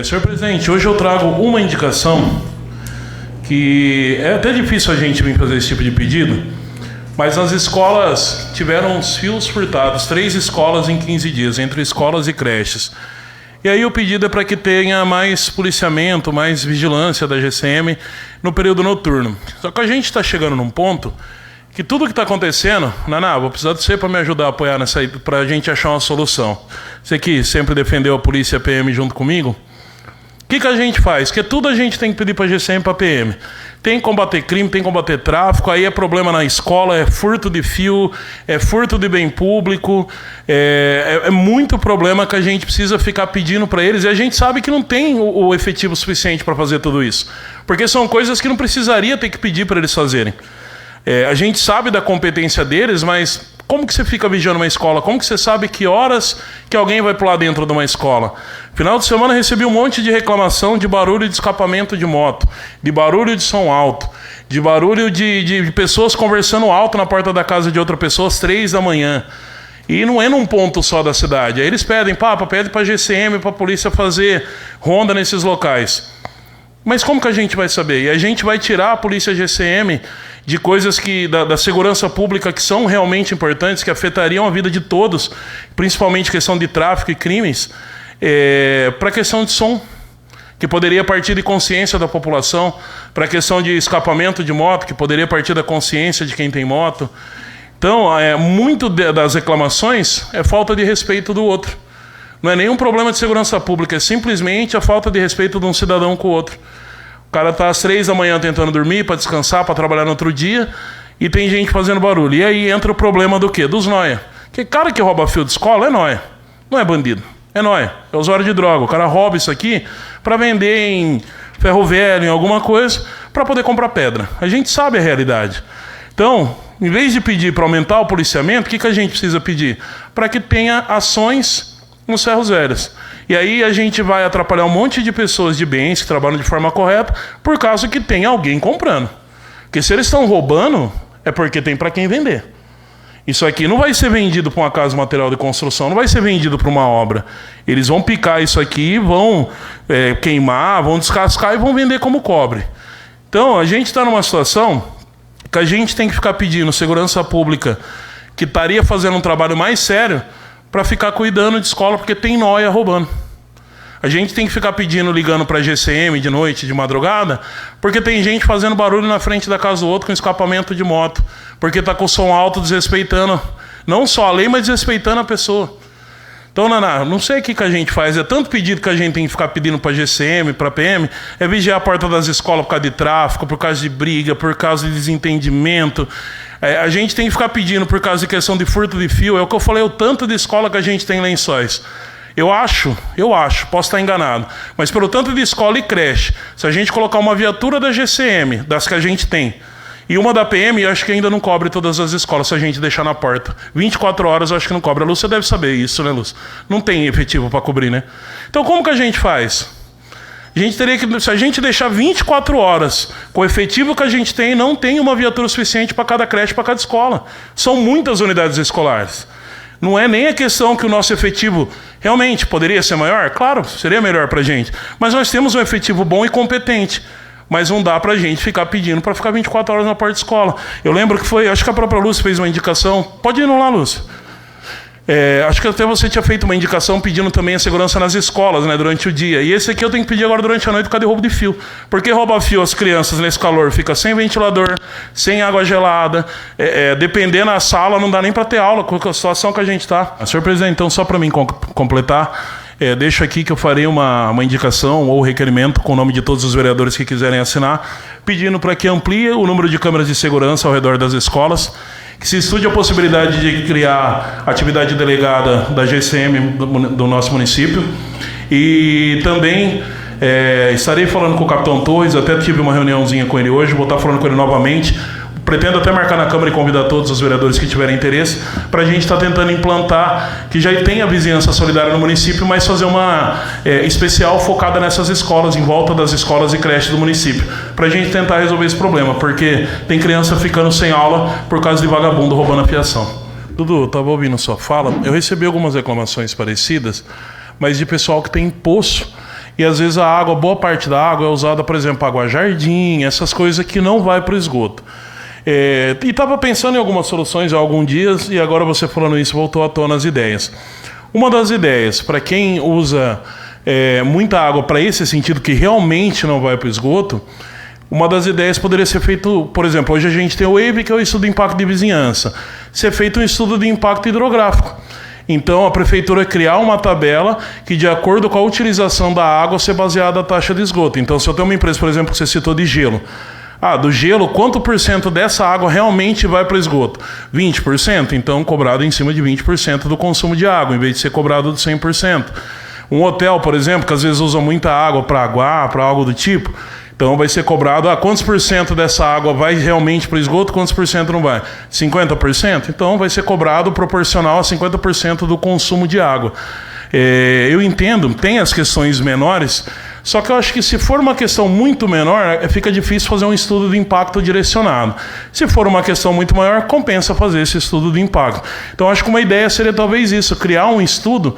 Senhor presidente, hoje eu trago uma indicação que é até difícil a gente vir fazer esse tipo de pedido, mas as escolas tiveram os fios furtados, 3 escolas em 15 dias, entre escolas e creches. E aí o pedido é para que tenha mais policiamento, mais vigilância da GCM no período noturno. Só que a gente está chegando num ponto que tudo que está acontecendo... Naná, vou precisar de você para me ajudar a apoiar nessa aí, para a gente achar uma solução. Você que sempre defendeu a polícia e a PM junto comigo. O que a gente faz? Porque tudo a gente tem que pedir para a GCM e para a PM. Tem que combater crime, tem que combater tráfico, aí é problema na escola, é furto de fio, é furto de bem público, é muito problema que a gente precisa ficar pedindo para eles, e a gente sabe que não tem o efetivo suficiente para fazer tudo isso. Porque são coisas que não precisaria ter que pedir para eles fazerem. A gente sabe da competência deles, mas como que você fica vigiando uma escola? Como que você sabe que horas que alguém vai pular dentro de uma escola? Final de semana recebi um monte de reclamação de barulho de escapamento de moto, de barulho de som alto, de barulho de pessoas conversando alto na porta da casa de outra pessoa às 3 da manhã. E não é num ponto só da cidade. Aí eles pedem, pede para a GCM, para a polícia fazer ronda nesses locais. Mas como que a gente vai saber? E a gente vai tirar a polícia GCM de coisas da segurança pública que são realmente importantes, que afetariam a vida de todos, principalmente questão de tráfico e crimes, para a questão de som, que poderia partir de consciência da população, para a questão de escapamento de moto, que poderia partir da consciência de quem tem moto. Então, muito das reclamações é falta de respeito do outro. Não é nenhum problema de segurança pública, é simplesmente a falta de respeito de um cidadão com o outro. O cara está às 3 da manhã tentando dormir, para descansar, para trabalhar no outro dia, e tem gente fazendo barulho. E aí entra o problema do quê? Dos nóia. Porque cara que rouba fio de escola é nóia, não é bandido, é nóia, é usuário de droga. O cara rouba isso aqui para vender em ferro velho, em alguma coisa, para poder comprar pedra. A gente sabe a realidade. Então, em vez de pedir para aumentar o policiamento, o que a gente precisa pedir? Para que tenha ações nos ferros velhos. E aí a gente vai atrapalhar um monte de pessoas de bens que trabalham de forma correta por causa que tem alguém comprando. Porque se eles estão roubando, é porque tem para quem vender. Isso aqui não vai ser vendido para uma casa de material de construção, não vai ser vendido para uma obra. Eles vão picar isso aqui, vão queimar, vão descascar e vão vender como cobre. Então a gente está numa situação que a gente tem que ficar pedindo segurança pública, que estaria fazendo um trabalho mais sério, para ficar cuidando de escola, porque tem nóia roubando. A gente tem que ficar pedindo, ligando para a GCM de noite, de madrugada, porque tem gente fazendo barulho na frente da casa do outro com escapamento de moto, porque está com o som alto, desrespeitando não só a lei, mas desrespeitando a pessoa. Então, Naná, não sei o que a gente faz, é tanto pedido que a gente tem que ficar pedindo para a GCM, para a PM, é vigiar a porta das escolas por causa de tráfico, por causa de briga, por causa de desentendimento. A gente tem que ficar pedindo por causa de questão de furto de fio. É o que eu falei, o tanto de escola que a gente tem em Lençóis. Eu acho, posso estar enganado, mas pelo tanto de escola e creche, se a gente colocar uma viatura da GCM, das que a gente tem, e uma da PM, eu acho que ainda não cobre todas as escolas se a gente deixar na porta. 24 horas eu acho que não cobre. A Lúcia deve saber isso, né, Lúcia? Não tem efetivo para cobrir, né? Então como que a gente faz? A gente teria que, se a gente deixar 24 horas com o efetivo que a gente tem, não tem uma viatura suficiente para cada creche, para cada escola. São muitas unidades escolares. Não é nem a questão que o nosso efetivo realmente poderia ser maior. Claro, seria melhor para a gente. Mas nós temos um efetivo bom e competente. Mas não dá para a gente ficar pedindo para ficar 24 horas na porta de escola. Eu lembro que foi, acho que a própria Lúcia fez uma indicação. Pode ir lá, Lúcia. Acho que até você tinha feito uma indicação pedindo também a segurança nas escolas, né, durante o dia. E esse aqui eu tenho que pedir agora durante a noite por causa de roubo de fio. Porque rouba fio as crianças nesse calor, fica sem ventilador, sem água gelada, dependendo da sala, não dá nem para ter aula com a situação que a gente está. Senhor presidente, então só para mim completar, deixo aqui que eu farei uma indicação ou requerimento com o nome de todos os vereadores que quiserem assinar, pedindo para que amplie o número de câmeras de segurança ao redor das escolas, que se estude a possibilidade de criar atividade delegada da GCM do nosso município. E também estarei falando com o capitão Torres, até tive uma reuniãozinha com ele hoje, vou estar falando com ele novamente. Pretendo até marcar na Câmara e convidar todos os vereadores que tiverem interesse, para a gente estar tentando implantar, que já tem a vizinhança solidária no município, mas fazer uma especial focada nessas escolas, em volta das escolas e creches do município, para a gente tentar resolver esse problema, porque tem criança ficando sem aula por causa de vagabundo roubando a fiação. Dudu, estava ouvindo sua fala, eu recebi algumas reclamações parecidas, mas de pessoal que tem poço e às vezes a água, boa parte da água é usada, por exemplo, para água jardim, essas coisas que não vai para o esgoto. E estava pensando em algumas soluções há alguns dias, e agora você falando isso voltou à tona as ideias. Uma das ideias, para quem usa muita água para esse sentido que realmente não vai para o esgoto, uma das ideias poderia ser feito, por exemplo, hoje a gente tem o WAVE, que é o estudo de impacto de vizinhança, ser feito um estudo de impacto hidrográfico. Então a prefeitura criar uma tabela que, de acordo com a utilização da água, ser baseada na taxa de esgoto. Então, se eu tenho uma empresa, por exemplo, que você citou de gelo, do gelo, quanto por cento dessa água realmente vai para o esgoto? 20%? Então, cobrado em cima de 20% do consumo de água, em vez de ser cobrado de 100%. Um hotel, por exemplo, que às vezes usa muita água para aguar, para algo do tipo, então vai ser cobrado, quantos por cento dessa água vai realmente para o esgoto, quantos por cento não vai? 50%? Então vai ser cobrado proporcional a 50% do consumo de água. Eu entendo, tem as questões menores, só que eu acho que se for uma questão muito menor, fica difícil fazer um estudo de impacto direcionado. Se for uma questão muito maior, compensa fazer esse estudo de impacto. Então acho que uma ideia seria talvez isso, criar um estudo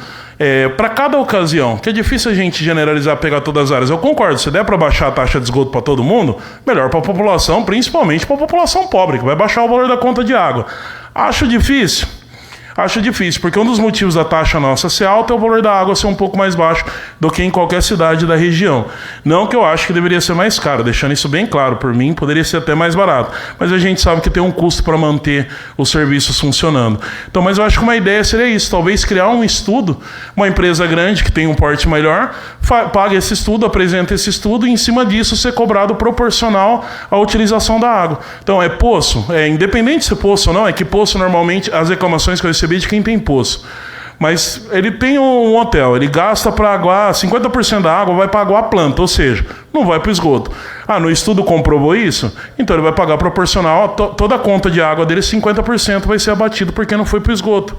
para cada ocasião, que é difícil a gente generalizar, pegar todas as áreas. Eu concordo, se der para baixar a taxa de esgoto para todo mundo, melhor para a população, principalmente para a população pobre, que vai baixar o valor da conta de água. Acho difícil? Acho difícil, porque um dos motivos da taxa nossa ser alta é o valor da água ser um pouco mais baixo do que em qualquer cidade da região. Não que eu acho que deveria ser mais caro, deixando isso bem claro, por mim poderia ser até mais barato, mas a gente sabe que tem um custo para manter os serviços funcionando. Então, mas eu acho que uma ideia seria isso, talvez criar um estudo, uma empresa grande que tem um porte melhor, paga esse estudo, apresenta esse estudo e em cima disso ser cobrado proporcional à utilização da água. Então, é poço, independente se é poço ou não, é que poço normalmente, as reclamações que eu recebi de quem tem poço. Mas ele tem um hotel, ele gasta para aguar, 50% da água vai para aguar a planta, ou seja, não vai para o esgoto. No estudo comprovou isso? Então ele vai pagar proporcional, toda a conta de água dele, 50% vai ser abatido porque não foi para o esgoto.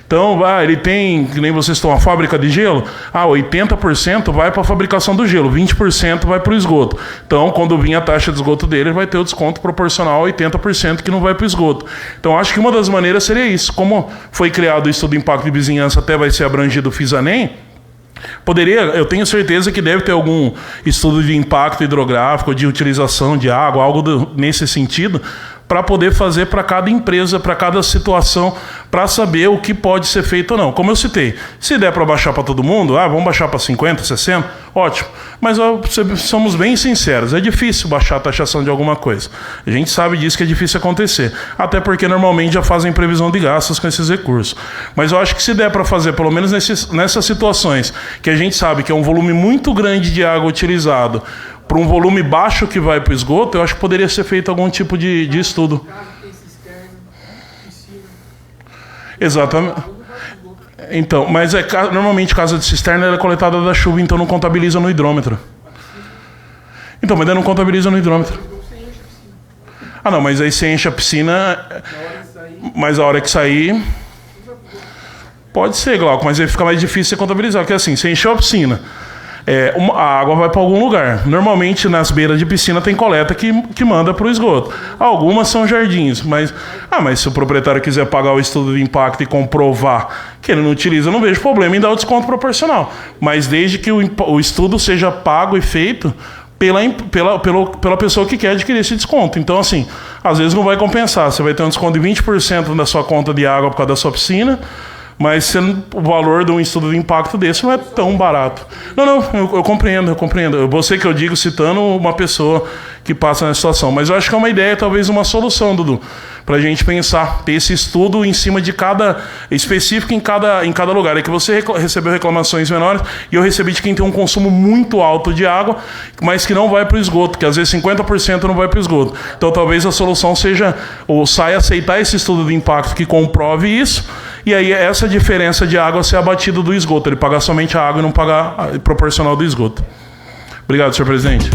Então, ele tem, que nem vocês estão, a fábrica de gelo, 80% vai para a fabricação do gelo, 20% vai para o esgoto. Então, quando vir a taxa de esgoto dele, ele vai ter o desconto proporcional a 80% que não vai para o esgoto. Então, acho que uma das maneiras seria isso. Como foi criado o estudo de impacto de vizinhança, até vai ser abrangido o FISANEM, eu tenho certeza que deve ter algum estudo de impacto hidrográfico, de utilização de água, algo nesse sentido, para poder fazer para cada empresa, para cada situação, para saber o que pode ser feito ou não. Como eu citei, se der para baixar para todo mundo, vamos baixar para 50, 60, ótimo. Mas somos bem sinceros, é difícil baixar a taxação de alguma coisa. A gente sabe disso que é difícil acontecer, até porque normalmente já fazem previsão de gastos com esses recursos. Mas eu acho que se der para fazer, pelo menos nessas situações, que a gente sabe que é um volume muito grande de água utilizado, para um volume baixo que vai para o esgoto, eu acho que poderia ser feito algum tipo de estudo. Exatamente. Então, mas normalmente casa de cisterna é coletada da chuva, então não contabiliza no hidrômetro. Então, mas daí não contabiliza no hidrômetro. Não, mas aí você enche a piscina, mas a hora que sair... Pode ser, Glauco, mas aí fica mais difícil você contabilizar, porque assim, você encheu a piscina, a água vai para algum lugar. Normalmente nas beiras de piscina tem coleta que manda para o esgoto. Algumas são jardins, mas se o proprietário quiser pagar o estudo de impacto e comprovar que ele não utiliza, eu não vejo problema em dar o desconto proporcional. Mas desde que o estudo seja pago e feito pela pessoa que quer adquirir esse desconto. Então, assim, às vezes não vai compensar. Você vai ter um desconto de 20% da sua conta de água por causa da sua piscina, mas o valor de um estudo de impacto desse não é tão barato. Não, eu compreendo. Você que eu digo citando uma pessoa que passa nessa situação. Mas eu acho que é uma ideia, talvez uma solução, Dudu, para a gente pensar, ter esse estudo em cima de específico em cada lugar. É que você recebeu reclamações menores e eu recebi de quem tem um consumo muito alto de água, mas que não vai para o esgoto, que às vezes 50% não vai para o esgoto. Então talvez a solução seja o SAI aceitar esse estudo de impacto que comprove isso, e aí essa diferença de água ser abatida do esgoto, ele pagar somente a água e não pagar proporcional do esgoto. Obrigado, senhor presidente.